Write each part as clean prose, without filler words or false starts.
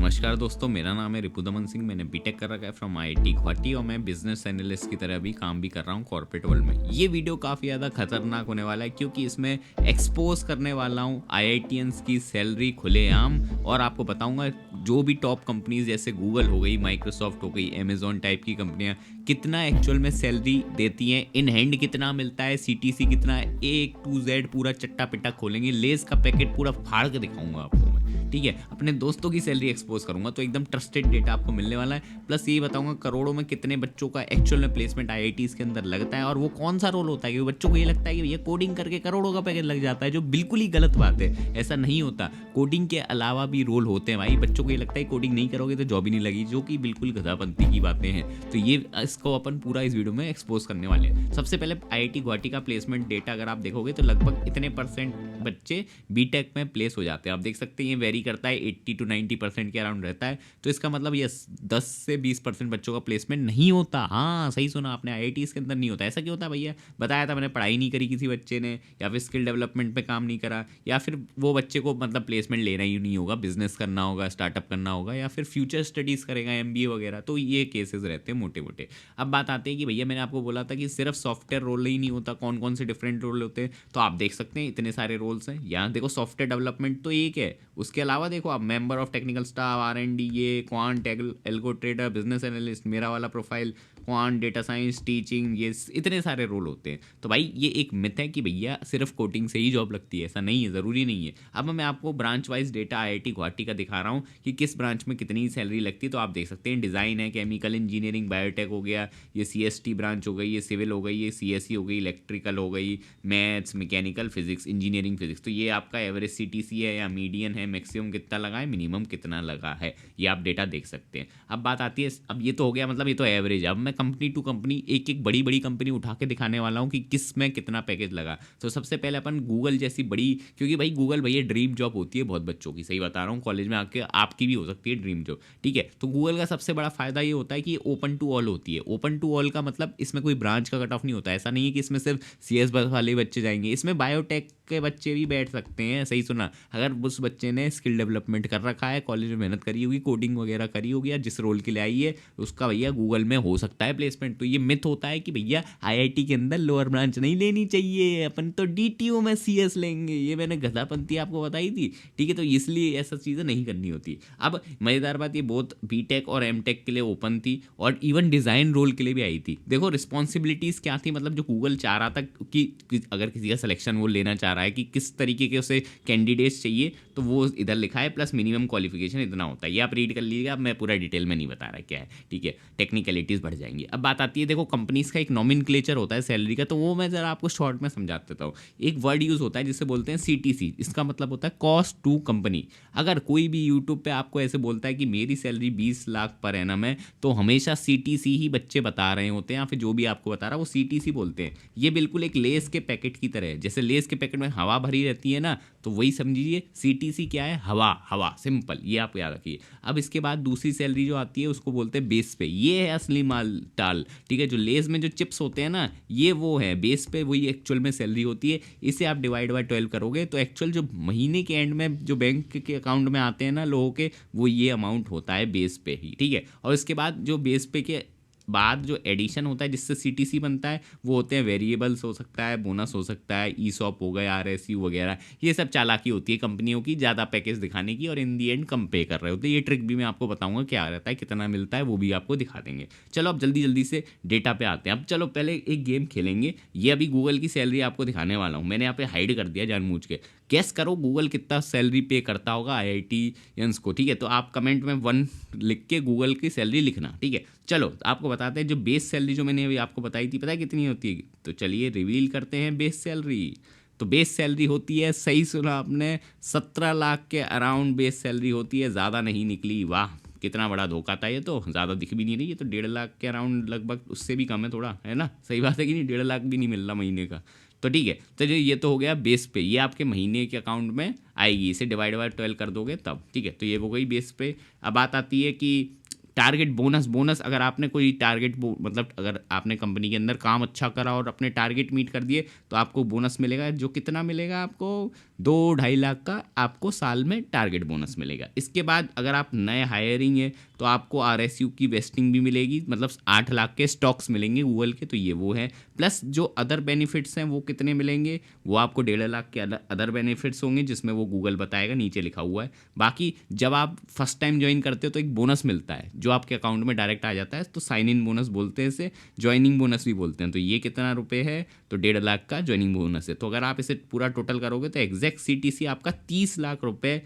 नमस्कार दोस्तों, मेरा नाम है रिपुदमन सिंह। मैंने बीटेक कर रखा है फ्रॉम आईआईटी गुवाहाटी और मैं बिजनेस एनालिस्ट की तरह भी काम भी कर रहा हूँ कॉर्पोरेट वर्ल्ड में। ये वीडियो काफ़ी ज़्यादा खतरनाक होने वाला है क्योंकि इसमें एक्सपोज करने वाला हूँ आईआईटीएंस की सैलरी खुलेआम, और आपको बताऊंगा जो भी टॉप कंपनीज जैसे गूगल हो गई, माइक्रोसॉफ्ट हो गई, अमेजोन टाइप की कंपनियां कितना एक्चुअल में सैलरी देती हैं, इन हैंड कितना मिलता है, सीटीसी कितना है, ए टू जेड पूरा चट्टा पिट्टा खोलेंगे। लेस का पैकेट पूरा फाड़ के दिखाऊंगा आपको मैं, ठीक है। अपने दोस्तों की सैलरी एक्सपोज करूंगा तो एकदम ट्रस्टेड डेटा आपको मिलने वाला है। प्लस ये बताऊंगा करोड़ों में कितने बच्चों का एक्चुअल में प्लेसमेंट आईआईटीज के अंदर लगता है और वो कौन सा रोल होता है। क्योंकि बच्चों को ये लगता है कि ये कोडिंग करके करोड़ों का पैकेज लग जाता है, जो बिल्कुल ही गलत बात है। ऐसा नहीं होता, कोडिंग के अलावा भी रोल होते हैं भाई। बच्चों को ये लगता है कोडिंग नहीं करोगे तो जॉब ही नहीं लगी, जो कि बिल्कुल गधापंती की बातें हैं। तो ये इसको अपन पूरा इस वीडियो में एक्सपोज करने वाले हैं। सबसे पहले आईआईटी गुवाहाटी का प्लेसमेंट डेटा अगर आप देखोगे तो लगभग इतने परसेंट बच्चे बीटेक में प्लेस हो जाते हैं। आप देख सकते हैं ये वेरी करता है, 80 to 90% के अराउंड रहता है। तो इसका मतलब ये 10 से 20% बच्चों का प्लेसमेंट नहीं होता। हाँ, सही सुना आपने, आईआईटीज के अंदर नहीं होता। ऐसा क्यों होता है भैया? बताया था मैंने, पढ़ाई नहीं करी किसी बच्चे ने, या फिर स्किल डेवलपमेंट पे काम नहीं करा, या फिर वो बच्चे को मतलब प्लेसमेंट लेना ही नहीं होगा, बिजनेस करना होगा, स्टार्टअप करना होगा, या फिर फ्यूचर स्टडीज़ करेगा, एमबीए वगैरह। तो ये केसेस रहते हैं मोटे मोटे। अब बात आती है कि भैया मैंने आपको बोला था कि सिर्फ सॉफ्टवेयर रोल ही नहीं होता, कौन कौन से डिफरेंट रोल होते हैं। तो आप देख सकते हैं इतने सारे रोल्स हैं। यहाँ देखो सॉफ्टवेयर डेवलपमेंट तो एक है, उसके अलावा देखो आप मेंबर ऑफ टेक्निकल स्टाफ, आर&डी, ये quant, algo trader, business analyst, मेरा वाला profile, quant, data science, teaching, ये इतने सारे रोल होते हैं। तो भाई ये एक मिथ है कि भैया सिर्फ कोडिंग से ही जॉब लगती है। ऐसा नहीं है, ज़रूरी नहीं है। अब मैं आपको branch wise data IIT Guwahati का दिखा रहा हूँ कि किस ब्रांच में कितनी सैलरी लगती है। तो आप देख सकते हैं डिज़ाइन है, केमिकल इंजीनियरिंग, बायोटेक हो गया, ये सीएसटी ब्रांच हो गई, ये सिविल हो गई, ये सीएसई हो गई, इलेक्ट्रिकल हो गई, maths, mechanical, physics, engineering physics. तो ये आपका एवरेज सीटीसी है या मीडियन है, मैक्सिमम कितना लगा है, मिनिमम कितना लगा है, ये आप डेटा देख सकते हैं। अब बात आती है, अब ये तो हो गया, मतलब ये तो एवरेज। अब मैं कंपनी टू कंपनी एक एक बड़ी बड़ी कंपनी उठा के दिखाने वाला हूँ कि किस में कितना पैकेज लगा। तो सबसे पहले अपन गूगल जैसी बड़ी, क्योंकि भाई गूगल भैया ड्रीम जॉब होती है बहुत बच्चों की, सही बता रहा हूँ। कॉलेज में आके आपकी भी हो सकती है ड्रीम जॉब, ठीक है। तो गूगल का सबसे बड़ा फायदा ये होता है कि ओपन टू ऑल होती है। ओपन टू ऑल का मतलब इसमें कोई ब्रांच का कट ऑफ नहीं होता। ऐसा नहीं है कि इसमें सिर्फ सीएस वाले बच्चे जाएंगे, इसमें बायोटेक के बच्चे भी बैठ सकते हैं। सही सुना, अगर उस बच्चे ने स्किल डेवलपमेंट कर रखा है, कॉलेज में मेहनत करी होगी, कोडिंग वगैरह करी होगी, या जिस रोल के लिए आई है उसका भैया गूगल में हो सकता है प्लेसमेंट। तो ये मिथ होता है कि भैया आईआईटी के अंदर लोअर ब्रांच नहीं लेनी चाहिए, अपन तो डीटीओ में सीएस लेंगे। ये मैंने गधापंती आपको बताई थी, ठीक है। तो इसलिए ऐसा चीज़ें नहीं करनी होती। अब मज़ेदार बात, ये बहुत बीटेक और एमटेक के लिए ओपन थी और इवन डिज़ाइन रोल के लिए भी आई थी। देखो रिस्पॉन्सिबिलिटीज़ क्या थी, मतलब जो गूगल चाह रहा था कि अगर किसी का सिलेक्शन वो लेना चाह रहा है कि किस तरीके के उसे कैंडिडेट्स चाहिए, तो वो इधर लिखा है। प्लस मिनिमम क्वालिफिकेशन इतना होता है, ये आप रीड कर लीजिएगा। अब मैं पूरा डिटेल में नहीं बता रहा क्या है, ठीक है, टेक्निकलिटीज़ बढ़ जाएंगी। अब बात आती है, देखो कंपनीज का एक नॉमेनक्लेचर होता है सैलरी का, तो वो मैं ज़रा आपको शॉर्ट में समझा देता हूँ। एक वर्ड यूज़ होता है जिसे बोलते हैं सीटीसी। इसका मतलब होता है कॉस्ट टू कंपनी। अगर कोई भी यूट्यूब पे आपको ऐसे बोलता है कि मेरी सैलरी 20 लाख पर एनम है, तो हमेशा सीटीसी ही बच्चे बता रहे होते हैं, या फिर जो भी आपको बता रहा है वो सीटीसी बोलते हैं। ये बिल्कुल एक लेस के पैकेट की तरह है। जैसे लेस के पैकेट में हवा भरी रहती है ना, तो वही समझिए सीटीसी क्या है, हवा। हवा सिंपल, ये आप याद रखिए। अब इसके बाद दूसरी सैलरी जो आती है उसको बोलते हैं बेस पे। ये है असली माल टाल, ठीक है। जो लेस में जो चिप्स होते हैं ना, ये वो है बेस पे, वही एक्चुअल में सैलरी होती है। इसे आप डिवाइड बाय 12 करोगे तो एक्चुअल जो महीने के एंड में जो बैंक के अकाउंट में आते हैं ना लोगों के, वो ये अमाउंट होता है बेस पे ही, ठीक है। और इसके बाद जो बेस पे के बाद जो एडिशन होता है जिससे सीटीसी बनता है, वो होते हैं वेरिएबल्स, हो सकता है बोनस, हो सकता है ईसॉप हो गया, आरएसयू वगैरह। ये सब चालाकी होती है कंपनियों की ज़्यादा पैकेज दिखाने की, और इन दी एंड कम पे कर रहे होते हैं। ये ट्रिक भी मैं आपको बताऊंगा क्या रहता है, कितना मिलता है, वो भी आपको दिखा देंगे। चलो अब जल्दी जल्दी से डेटा पे आते हैं। अब चलो पहले एक गेम खेलेंगे। ये अभी गूगल की सैलरी आपको दिखाने वाला हूँ, मैंने यहाँ पे हाइड कर दिया जानबूझ के। गेस करो गूगल कितना सैलरी पे करता होगा आईआईटीएंस को, ठीक है। तो आप कमेंट में 1 लिख के गूगल की सैलरी लिखना, ठीक है। चलो आपको बताते हैं, जो बेस सैलरी जो मैंने अभी आपको बताई थी, पता है कितनी होती है? तो चलिए रिवील करते हैं बेस सैलरी। तो बेस सैलरी होती है, सही सुना आपने, 17 लाख के अराउंड बेस सैलरी होती है। ज़्यादा नहीं निकली, वाह कितना बड़ा धोखा था। ये तो ज़्यादा दिख भी नहीं रही, ये तो 1.5 लाख के अराउंड, लगभग उससे भी कम है थोड़ा, है ना। सही बात है कि नहीं, 1.5 लाख भी नहीं मिल रहा महीने का। तो ठीक है, तो ये तो हो गया बेस पे, ये आपके महीने के अकाउंट में आएगी। इसे डिवाइड बाय 12 कर दोगे तब, ठीक है। तो ये हो गई बेस पे। अब बात आती है कि टारगेट बोनस। अगर आपने कोई टारगेट मतलब अगर आपने कंपनी के अंदर काम अच्छा करा और अपने टारगेट मीट कर दिए, तो आपको बोनस मिलेगा। जो कितना मिलेगा आपको, 2-2.5 लाख का आपको साल में टारगेट बोनस मिलेगा। इसके बाद अगर आप नए हायरिंग है तो आपको RSU की वेस्टिंग भी मिलेगी, मतलब 8 लाख के स्टॉक्स मिलेंगे गूगल के, तो ये वो है। प्लस जो अदर बेनिफिट्स हैं वो कितने मिलेंगे, वो आपको 1.5 लाख के अदर बेनिफिट्स होंगे, जिसमें वो गूगल बताएगा, नीचे लिखा हुआ है। बाकी जब आप फर्स्ट टाइम ज्वाइन करते हो तो एक बोनस मिलता है जो आपके अकाउंट में डायरेक्ट आ जाता है, तो साइन इन बोनस बोलते हैं इसे, ज्वाइनिंग बोनस भी बोलते हैं। तो ये कितना रुपए है, तो 1.5 लाख का ज्वाइनिंग बोनस है। तो अगर आप इसे पूरा टोटल करोगे तो एग्जैक्ट CTC आपका 30 लाख रुपए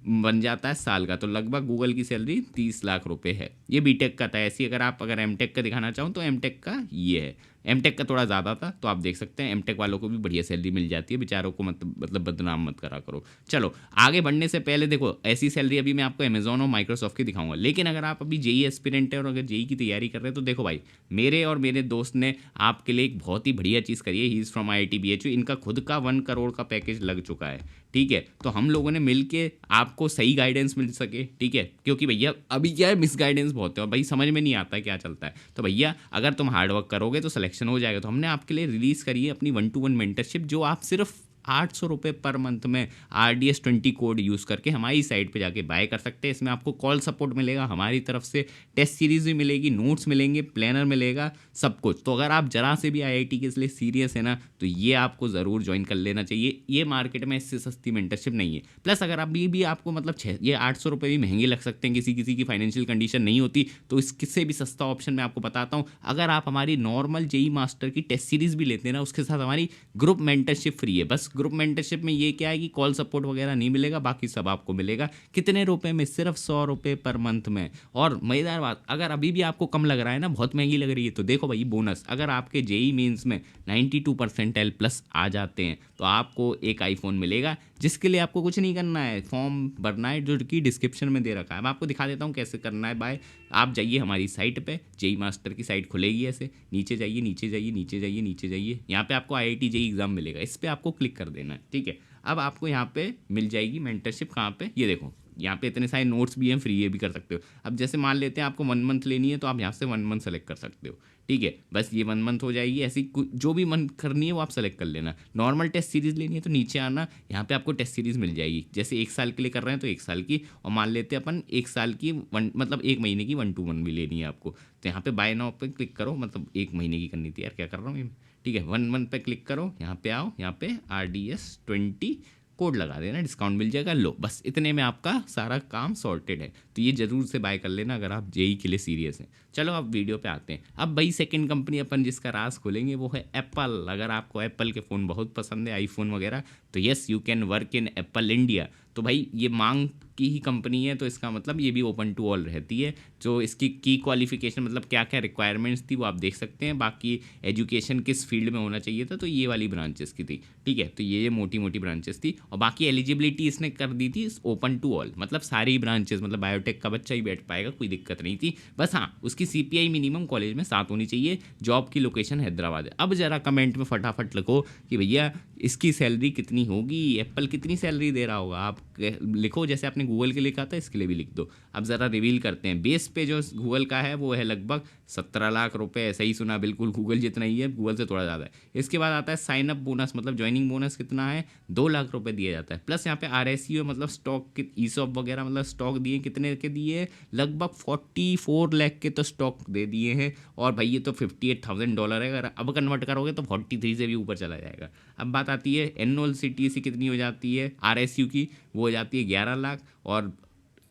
बन जाता है साल का। तो लगभग गूगल की सैलरी 30 लाख रुपए है। ये बीटेक का था। ऐसी अगर एमटेक का दिखाना चाहूँ तो एमटेक का ये है। एमटेक का थोड़ा ज़्यादा था, तो आप देख सकते हैं एमटेक वालों को भी बढ़िया सैलरी मिल जाती है, बेचारों को मतलब बदनाम मत करा करो। चलो आगे बढ़ने से पहले देखो, ऐसी सैलरी अभी मैं आपको अमेजोन और माइक्रोसॉफ्ट की दिखाऊंगा, लेकिन अगर आप अभी जेई एस्पिरेंट है और अगर जेई की तैयारी कर रहे हैं तो देखो भाई, मेरे और मेरे दोस्त ने आपके लिए एक बहुत ही बढ़िया चीज़ करी है। He is from IIT BHU। इनका खुद का 1 करोड़ का पैकेज लग चुका है, ठीक है। तो हम लोगों ने मिल के आपको सही गाइडेंस मिल सके, ठीक है, क्योंकि भैया अभी क्या है, मिस गाइडेंस बहुत है और भाई समझ में नहीं आता है क्या चलता है। तो भैया अगर तुम हार्डवर्क करोगे तो सिलेक्शन हो जाएगा। तो हमने आपके लिए रिलीज़ करी है अपनी 1-to-1 मेंटरशिप, जो आप सिर्फ 800 रुपये पर मंथ में RDS20 कोड यूज़ करके हमारी साइट पे जाके बाय कर सकते हैं। इसमें आपको कॉल सपोर्ट मिलेगा हमारी तरफ से, टेस्ट सीरीज़ भी मिलेगी, नोट्स मिलेंगे, प्लानर मिलेगा, सब कुछ। तो अगर आप जरा से भी IIT के लिए सीरियस है ना, तो ये आपको ज़रूर ज्वाइन कर लेना चाहिए। ये मार्केट में इससे सस्ती मेंटरशिप नहीं है। प्लस अगर अभी भी आपको मतलब ये 800 रुपये भी महंगे लग सकते हैं, किसी किसी की फाइनेंशियल कंडीशन नहीं होती, तो इससे भी सस्ता ऑप्शन मैं आपको बताता हूँ। अगर आप हमारी नॉर्मल जेई मास्टर की टेस्ट सीरीज़ भी लेते हैं ना, उसके साथ हमारी ग्रुप मेंटरशिप फ्री है। बस ग्रुप मेंटरशिप में ये क्या है कि कॉल सपोर्ट वगैरह नहीं मिलेगा, बाकी सब आपको मिलेगा। कितने रुपए में, सिर्फ 100 रुपये पर मंथ में। और मज़ेदार बात, अगर अभी भी आपको कम लग रहा है ना, बहुत महंगी लग रही है, तो देखो भाई बोनस, अगर आपके जेई मेंस में 92% प्लस आ जाते हैं तो आपको एक आईफोन मिलेगा, जिसके लिए आपको कुछ नहीं करना है, फॉर्म भरना है जो कि डिस्क्रिप्शन में दे रखा है। मैं आपको दिखा देता हूँ कैसे करना है। बाय आप जाइए हमारी साइट पे, जेई मास्टर की साइट खुलेगी, ऐसे नीचे जाइए, नीचे जाइए, नीचे जाइए, नीचे जाइए, यहाँ पे आपको IIT जेई एग्जाम मिलेगा, इस पर आपको क्लिक कर देना है, ठीक है। अब आपको यहाँ पे मिल जाएगी मेंटरशिप। कहाँ पे, ये देखो, यहाँ पे इतने सारे नोट्स भी हैं, फ्री ये भी कर सकते हो। अब जैसे मान लेते हैं आपको 1 मंथ लेनी है, तो आप यहाँ से 1 मंथ सेलेक्ट कर सकते हो, ठीक है। बस ये 1 मंथ हो जाएगी। ऐसी जो भी मंथ करनी है वो आप सेलेक्ट कर लेना। नॉर्मल टेस्ट सीरीज़ लेनी है तो नीचे आना, यहाँ पे आपको टेस्ट सीरीज़ मिल जाएगी। जैसे 1 साल के लिए कर रहे हैं तो 1 साल की, और मान लेते हैं अपन 1 साल की मतलब 1 महीने की 1-to-1 भी लेनी है आपको, तो यहाँ पे बाय नाउ पे क्लिक करो। मतलब 1 महीने की करनी थी यार, क्या कर रहा हूँ ये, ठीक है। 1 मंथ पे क्लिक करो, यहाँ पे आओ, यहाँ पे RDS20 कोड लगा देना, डिस्काउंट मिल जाएगा। लो बस इतने में आपका सारा काम सॉर्टेड है। तो ये ज़रूर से बाय कर लेना अगर आप जेई के लिए सीरियस हैं। चलो अब वीडियो पे आते हैं। अब भाई सेकंड कंपनी अपन जिसका राज खोलेंगे वो है एप्पल। अगर आपको एप्पल के फ़ोन बहुत पसंद है, आईफोन वगैरह, तो yes you can work in Apple India. तो भाई ये मांग की ही कंपनी है, तो इसका मतलब ये भी ओपन टू ऑल रहती है। जो इसकी की क्वालिफिकेशन मतलब क्या क्या रिक्वायरमेंट्स थी वो आप देख सकते हैं। बाकी एजुकेशन किस फील्ड में होना चाहिए था, तो ये वाली ब्रांचेस की थी, ठीक है। तो ये मोटी मोटी ब्रांचेस थी, और बाकी एलिजिबिलिटी इसने कर दी थी ओपन टू ऑल, मतलब सारी ब्रांचेस, मतलब बायोटेक का बच्चा ही बैठ पाएगा, कोई दिक्कत नहीं थी। बस हाँ, उसकी CPI मिनिमम कॉलेज में 7 होनी चाहिए। जॉब की लोकेशन हैदराबाद है। अब जरा कमेंट में फटाफट लिखो कि भैया इसकी सैलरी कितनी होगी, एप्पल कितनी सैलरी दे रहा होगा। आप लिखो जैसे आपने गूगल के लिखा था, इसके लिए भी लिख दो। अब ज़रा रिवील करते हैं। बेस पे जो गूगल का है वो है लगभग 17 लाख रुपए। सही सुना, बिल्कुल गूगल जितना ही है, गूगल से थोड़ा ज़्यादा है। इसके बाद आता है साइन अप बोनस, मतलब ज्वाइनिंग बोनस कितना है, 2 लाख रुपए दिया जाता है। प्लस यहाँ पे RSU मतलब स्टॉक ESOP वगैरह, मतलब स्टॉक दिए, कितने के दिए, लगभग 44 लाख के तो स्टॉक दे दिए हैं। और भाई ये तो $58,000 है, अगर अब कन्वर्ट करोगे तो 43 से भी ऊपर चला जाएगा। अब बात आती है एनुअल CTC कितनी हो जाती है RSU की, वो हो जाती है 11 लाख। और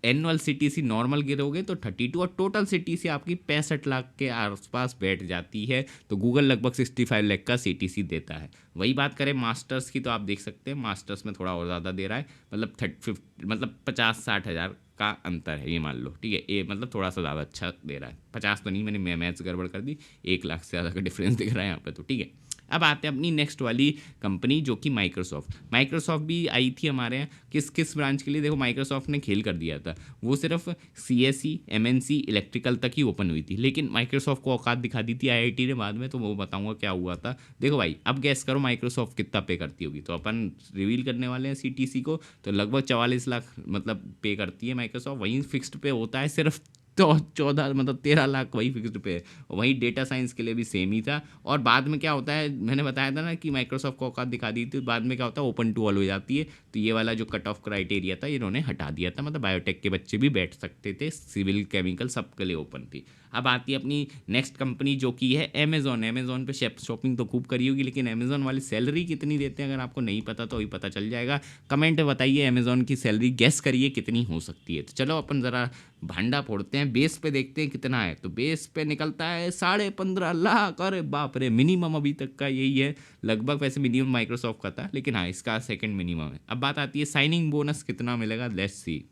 एनुअल CTC नॉर्मल गिरोगे तो 32, और टोटल CTC आपकी 65 लाख के आसपास बैठ जाती है। तो गूगल लगभग 65 लाख का CTC देता है। वही बात करें मास्टर्स की, तो आप देख सकते हैं मास्टर्स में थोड़ा और ज़्यादा दे रहा है, मतलब 50-60 हज़ार का अंतर है, ये मान लो, ठीक है। ये मतलब थोड़ा सा ज़्यादा अच्छा दे रहा है, 50 तो नहीं, मैंने मैथ्स गड़बड़ कर दी, 1 लाख से ज़्यादा का डिफरेंस दिख रहा है यहाँ पे, तो ठीक है। अब आते हैं अपनी नेक्स्ट वाली कंपनी जो कि माइक्रोसॉफ्ट भी आई थी हमारे यहाँ। किस किस ब्रांच के लिए, देखो माइक्रोसॉफ्ट ने खेल कर दिया था, वो सिर्फ CSE MNC इलेक्ट्रिकल तक ही ओपन हुई थी, लेकिन माइक्रोसॉफ्ट को औकात दिखा दी थी IIT ने बाद में, तो वो बताऊंगा क्या हुआ था। देखो भाई अब गैस करो माइक्रोसॉफ्ट कितना पे करती होगी, तो अपन रिवील करने वाले हैं CTC को। तो लगभग 44 लाख मतलब पे करती है माइक्रोसॉफ्ट। वहीं फिक्स्ड पे होता है सिर्फ तो 14 मतलब 13 लाख वही फिक्स्ड पे है। और वही डेटा साइंस के लिए भी सेम ही था। और बाद में क्या होता है, मैंने बताया था ना कि माइक्रोसॉफ्ट को औकात दिखा दी थी, बाद में क्या होता है ओपन टू ऑल हो जाती है। तो ये वाला जो कट ऑफ क्राइटेरिया था इन्होंने हटा दिया था, मतलब बायोटेक के बच्चे भी बैठ सकते थे, सिविल केमिकल सबके लिए ओपन थी। अब आती है अपनी नेक्स्ट कंपनी जो कि है अमेजोन। अमेजोन पे शॉपिंग तो खूब करी होगी, लेकिन अमेजोन वाली सैलरी कितनी देते हैं अगर आपको नहीं पता तो अभी पता चल जाएगा। कमेंट में बताइए अमेजोन की सैलरी गेस करिए कितनी हो सकती है। तो चलो अपन ज़रा भांडा फोड़ते हैं, बेस पे देखते हैं कितना है। तो बेस पे निकलता है 15.5 लाख। अरे बाप रे, मिनिमम अभी तक का यही है लगभग। वैसे मिनिमम माइक्रोसॉफ्ट का था, लेकिन हाँ इसका सेकंड मिनिमम है। अब बात आती है साइनिंग बोनस कितना मिलेगा, लेट्स सी।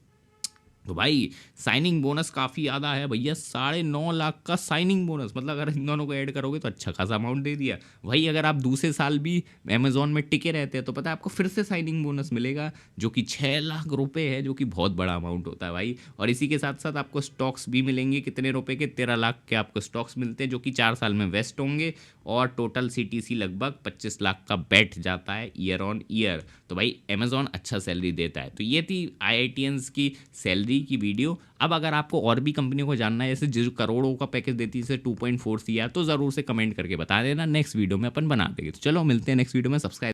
तो भाई साइनिंग बोनस काफ़ी ज़्यादा है भैया, 9.5 लाख का साइनिंग बोनस। मतलब अगर इन दोनों को ऐड करोगे तो अच्छा खासा अमाउंट दे दिया। वही अगर आप दूसरे साल भी अमेजोन में टिके रहते हैं तो पता है आपको फिर से साइनिंग बोनस मिलेगा, जो कि 6 लाख रुपए है, जो कि बहुत बड़ा अमाउंट होता है भाई। और इसी के साथ साथ आपको स्टॉक्स भी मिलेंगे, कितने रुपए के, 13 लाख के आपको स्टॉक्स मिलते हैं, जो कि 4 साल में वेस्ट होंगे। और टोटल सीटीसी लगभग 25 लाख का बैठ जाता है ईयर ऑन ईयर। तो भाई अमेजोन अच्छा सैलरी देता है। तो ये थी आईआईटियंस की सैलरी की वीडियो। अब अगर आपको और भी कंपनियों को जानना है, जैसे जो करोड़ों का पैकेज देती है, जैसे 2.4 CR, तो ज़रूर से कमेंट करके बता देना, नेक्स्ट वीडियो में अपन बना देंगे। तो चलो मिलते हैं नेक्स्ट वीडियो में। सब्सक्राइब